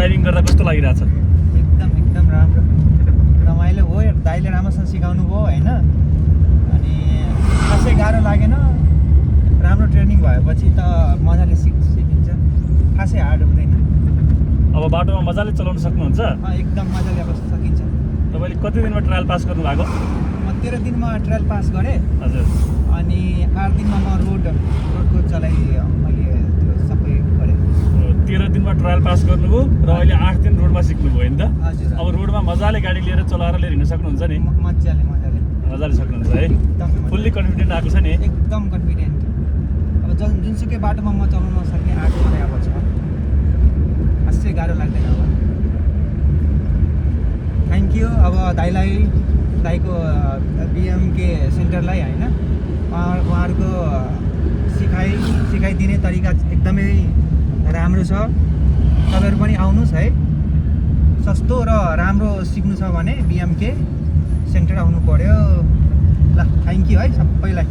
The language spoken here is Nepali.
ड्राइभिङ गर्दा कस्तो लागिरहेछ? एकदम राम्रो रमाइलो भयो। दाइले राम्रोसँग सिकाउनु भयो होइन, अनि खासै गाह्रो लागेन। राम्रो ट्रेनिङ भएपछि त मजाले सिकिन्छ, खासै हार्ड हुँदैन। अब बाटोमा मजाले चलाउन सक्नुहुन्छ? एकदम मजाले अब सकिन्छ। तपाईँले कति दिनमा ट्रायल पास गर्नुभएको? म 13 दिनमा ट्रायल पास गरेँ। हजुर। अनि 8 दिनमा म रोडको मैले त्यो सबै गरेँ। 13 दिनमा ट्रायल पास गर्नुभयो र अहिले 8 दिन रोडमा सिक्नुभयो नि त? हजुर। अब रोडमा मजाले गाडी लिएर चलाएर लिएर हिँड्न सक्नुहुन्छ नि? मजाले सक्नुहुन्छ है? एकदम फुल्ली कन्फिडेन्ट आएको छ नि? एकदम कन्फिडेन्ट। अब जुनसुकै बाटोमा म चलाउन सक्ने आँट मलाई अब छ, खासै गाह्रो लाग्दैन अब। थ्याङ्क यू अब दाइको बिएमके सेन्टरलाई होइन, उहाँहरूको सिकाइदिने तरिका एकदमै राम्रो छ। तपाईँहरू पनि आउनुहोस् है, सस्तो र राम्रो सिक्नु छ भने बिएमके सेन्टर आउनु पर्यो। ल थ्याङ्क यू है सबैलाई।